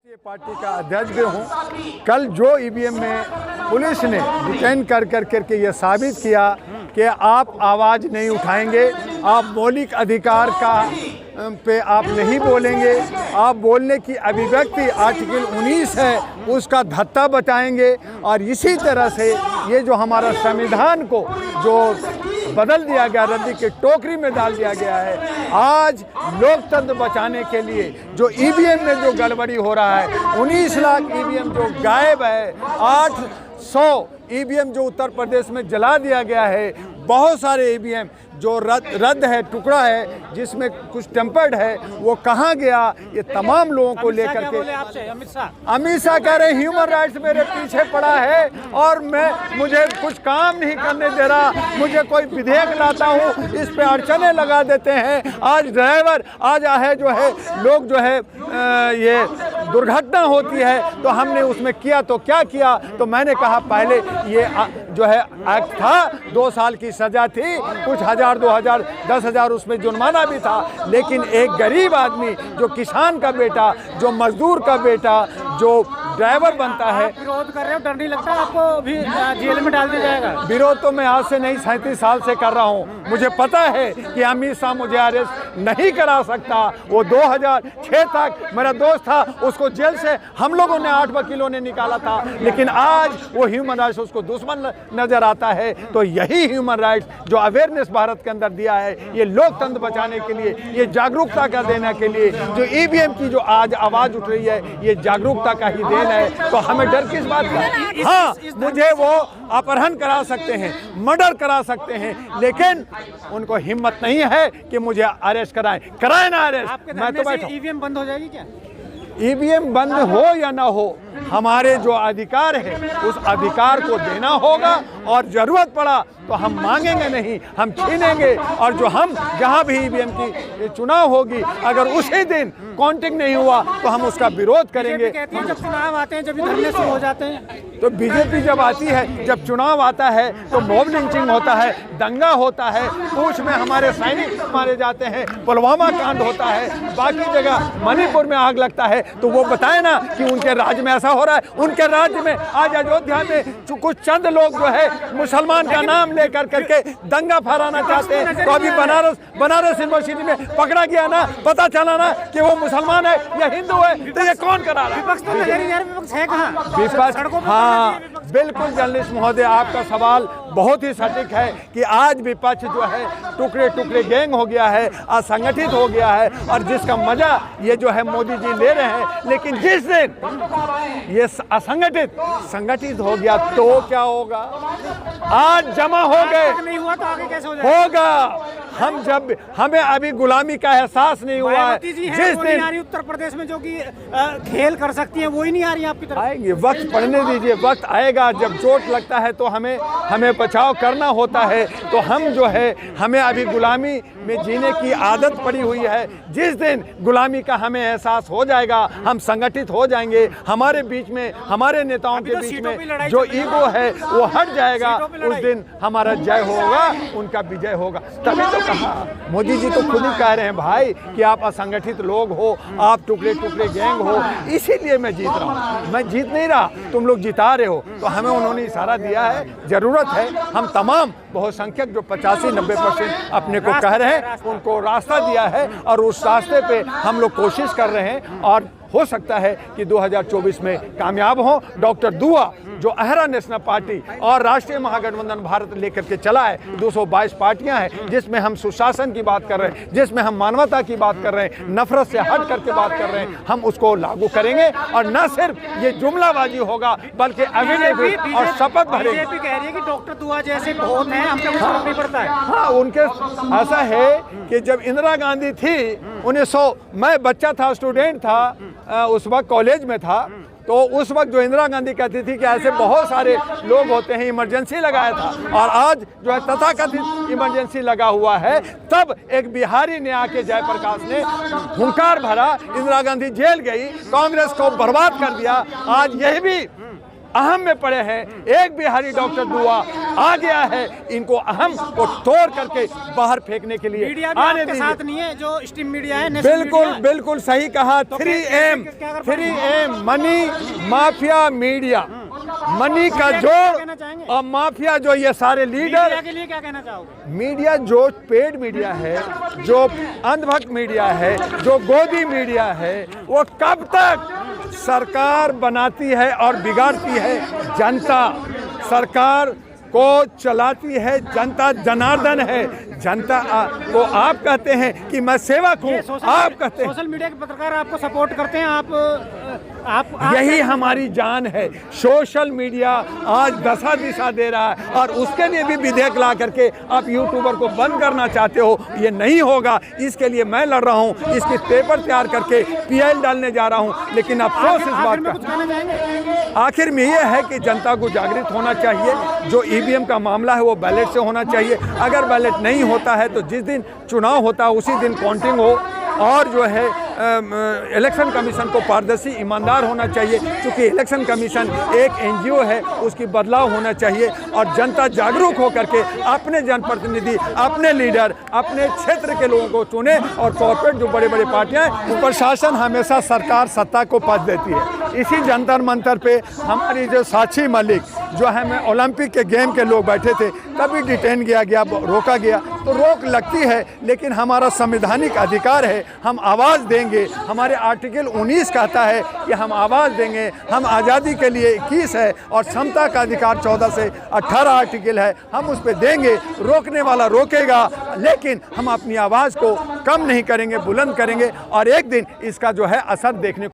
ये पार्टी का अध्यक्ष भी हूँ। कल जो ईवीएम में पुलिस ने डिटेन कर करके ये साबित किया कि आप आवाज़ नहीं उठाएंगे, आप मौलिक अधिकार का पे आप नहीं बोलेंगे, आप बोलने की अभिव्यक्ति आर्टिकल 19 है उसका धत्ता बताएंगे। और इसी तरह से ये जो हमारा संविधान को जो बदल दिया गया, रद्दी के टोकरी में डाल दिया गया है, आज लोकतंत्र बचाने के लिए जो ईवीएम में जो गड़बड़ी हो रहा है, 19 लाख ईवीएम जो गायब है, 800 ईवीएम जो उत्तर प्रदेश में जला दिया गया है, बहुत सारे ईवीएम जो रद्द है, टुकड़ा है जिसमें कुछ टेम्पर्ड है, वो कहाँ गया, ये तमाम लोगों को लेकर के अमित शाह कह रहे ह्यूमन राइट्स मेरे पीछे पड़ा है और मुझे कुछ काम नहीं करने दे रहा, मुझे कोई विधेयक लाता हूँ इस पे अड़चने लगा देते हैं। आज ड्राइवर आज है जो है लोग जो है ये दुर्घटना होती है तो हमने उसमें किया तो क्या किया, तो मैंने कहा पहले ये जो है एक्ट था, 2 साल की सजा थी, कुछ 1000 2000 10,000 उसमें जुर्माना भी था, लेकिन एक गरीब आदमी जो किसान का बेटा, जो मजदूर का बेटा, जो ड्राइवर बनता है, विरोध कर रहे हो, डर नहीं लगता आपको भी जेल में डाल दिया जाएगा? विरोध तो मैं आज से नहीं 37 साल से कर रहा हूँ। मुझे पता है कि अमित शाह मुझे अरेस्ट नहीं करा सकता। वो 2006 तक मेरा दोस्त था, उसको जेल से हम लोगों ने 8 वकीलों ने निकाला था, लेकिन आज वो ह्यूमन राइट्स उसको दुश्मन नजर आता है। तो यही ह्यूमन राइट्स जो अवेयरनेस भारत के अंदर दिया है, ये लोकतंत्र बचाने के लिए, ये जागरूकता का देने के लिए, जो ईवीएम की जो आज आवाज उठ रही है, ये जागरूकता का ही देन है। तो हमें डर किस बात का? हाँ, मुझे वो अपहरण करा सकते हैं, मर्डर करा सकते हैं, लेकिन उनको हिम्मत नहीं है कि मुझे अरेस्ट कराए ना अरेस्ट। मैं तो बैठा। ईवीएम बंद हो जाएगी क्या? ईवीएम बंद हो या ना हो, हमारे जो अधिकार है उस अधिकार को देना होगा, और जरूरत पड़ा तो हम मांगेंगे नहीं, हम छीनेंगे। और जो हम जहां भी ईवीएम की चुनाव होगी, अगर उसी दिन काउंटिंग नहीं हुआ तो हम उसका विरोध करेंगे। कहती है जब चुनाव आते हैं, जब धरने शुरू हो जाते हैं, तो बीजेपी जब आती है, जब चुनाव आता है तो मॉब लिंचिंग होता है, दंगा होता है, पूंछ में हमारे सैनिक मारे जाते हैं, पुलवामा कांड होता है, बाकी जगह मणिपुर में आग लगता है। तो वो बताए ना कि उनके राज्य में ऐसा हो रहा है। उनके राज्य में आज अयोध्या में कुछ चंद लोग जो है मुसलमान का नाम लेकर करके दंगा फहराना चाहते हैं। तो अभी बनारस यूनिवर्सिटी में पकड़ा गया ना, पता चला ना कि वो मुसलमान है या हिंदू है, तो ये कौन करा रहा है? विपक्ष तो विपक्ष है कहाँ? विपक्ष, हाँ बिल्कुल जर्नलिस्ट महोदय, आपका सवाल बहुत ही सटीक है कि आज विपक्ष जो है टुकड़े टुकड़े गैंग हो गया है, असंगठित हो गया है, और जिसका मजा ये जो है मोदी जी ले रहे हैं। लेकिन जिस दिन ये संगठित हो गया तो क्या होगा? आज जमा हो गए, नहीं हुआ तो आगे कैसे हो जाएगा? होगा। हम जब हमें अभी गुलामी का एहसास नहीं हुआ है, जिस दिन उत्तर प्रदेश में जो कि खेल कर सकती है वो ही नहीं आ रही आपकी तरफ। आएंगे, वक्त पढ़ने दीजिए, वक्त आएगा। जब चोट लगता है तो हमें बचाव करना होता है। तो हम जो है, हमें अभी गुलामी में जीने की आदत पड़ी हुई है। जिस दिन गुलामी का हमें एहसास हो जाएगा, हम संगठित हो जाएंगे, हमारे बीच में, हमारे नेताओं के बीच में जो ईगो है वो हट जाएगा, उस दिन हमारा जय होगा, उनका विजय होगा। तभी तो कहा, मोदी जी तो खुद ही कह रहे हैं भाई कि आप असंगठित लोग हो, आप टुकड़े टुकड़े गैंग हो, इसीलिए मैं जीत रहा हूँ। मैं जीत नहीं रहा, तुम लोग जिता रहे हो। तो हमें उन्होंने इशारा दिया है, जरूरत है हम तमाम बहुसंख्यक जो 85-90% अपने को कह रहे हैं, उनको रास्ता दिया है, और उस रास्ते पे हम लोग कोशिश कर रहे हैं, और हो सकता है कि 2024 में कामयाब हो। डॉक्टर दुआ जो अहरा नेशनल पार्टी और राष्ट्रीय महागठबंधन भारत लेकर के चला है, 222 पार्टियां हैं, जिसमें हम सुशासन की बात कर रहे हैं, जिसमें हम मानवता की बात कर रहे हैं, नफरत से हट करके बात कर रहे हैं, हम उसको लागू करेंगे। और न सिर्फ ये जुमलाबाजी होगा, बल्कि एफिडेविट और शपथ भरेंगे। बीजेपी कह रही है कि डॉक्टर दुआ जैसे बहुत हैं, हमसे कुछ फर्क नहीं पड़ता है। हाँ, उनके ऐसा है कि जब इंदिरा गांधी थी 1900, मैं बच्चा था, स्टूडेंट था, उस वक्त कॉलेज में था, तो उस वक्त जो इंदिरा गांधी कहती थी कि ऐसे बहुत सारे लोग होते हैं, इमरजेंसी लगाया था। और आज जो है तथाकथित इमरजेंसी लगा हुआ है, तब एक बिहारी ने आके, जयप्रकाश ने हुंकार भरा, इंदिरा गांधी जेल गई, कांग्रेस को बर्बाद कर दिया। आज यह भी अहम में पड़े हैं। एक बिहारी डॉक्टर दुआ आ गया है, इनको अहम को तोड़ करके बाहर फेंकने के लिए मीडिया भी आने आपके दीजिए। साथ नहीं है, जो स्ट्रीम मीडिया है, बिल्कुल बिल्कुल सही कहा। तो 3M money mafia media, money का जोड़ और माफिया जो ये सारे लीडर। मीडिया के लिए क्या कहना चाहोगे? मीडिया जो पेड मीडिया है, जो अंधभक्त मीडिया है, जो गोदी मीडिया है, वो कब तक सरकार बनाती है और बिगाड़ती है जनता। सरकार को चलाती है जनता, जनार्दन है जनता। को आप कहते हैं कि मैं सेवक हूँ, आप कहते हैं। सोशल मीडिया के पत्रकार आपको सपोर्ट करते हैं, आप यही हमारी जान है। सोशल मीडिया आज दशा दिशा दे रहा है और उसके लिए भी विधेयक ला करके आप यूट्यूबर को बंद करना चाहते हो। ये नहीं होगा, इसके लिए मैं लड़ रहा हूँ। इसकी पेपर तैयार करके PIL डालने जा रहा हूँ। लेकिन अफसोस इस बात का, आखिर में ये है कि जनता को जागृत होना चाहिए। जो EVM का मामला है वो बैलेट से होना चाहिए। अगर बैलेट नहीं होता है तो जिस दिन चुनाव होता है उसी दिन काउंटिंग हो, और जो है इलेक्शन कमीशन को पारदर्शी ईमानदार होना चाहिए। क्योंकि इलेक्शन कमीशन एक NGO है, उसकी बदलाव होना चाहिए और जनता जागरूक होकर के अपने जनप्रतिनिधि, अपने लीडर, अपने क्षेत्र के लोगों को चुने। और कॉर्पोरेट जो बड़े बड़े पार्टियां हैं, प्रशासन हमेशा सरकार सत्ता को पच देती है। इसी जंतर मंतर पे हमारी जो साक्षी मलिक जो है, मैं ओलंपिक के गेम के लोग बैठे थे, तभी डिटेन किया गया, रोका गया। तो रोक लगती है, लेकिन हमारा संवैधानिक अधिकार है, हम आवाज़ देंगे। हमारे आर्टिकल 19 कहता है कि हम आवाज़ देंगे। हम आज़ादी के लिए 21 है और समता का अधिकार 14 से 18 आर्टिकल है, हम उस पर देंगे। रोकने वाला रोकेगा, लेकिन हम अपनी आवाज़ को कम नहीं करेंगे, बुलंद करेंगे और एक दिन इसका जो है असर देखने को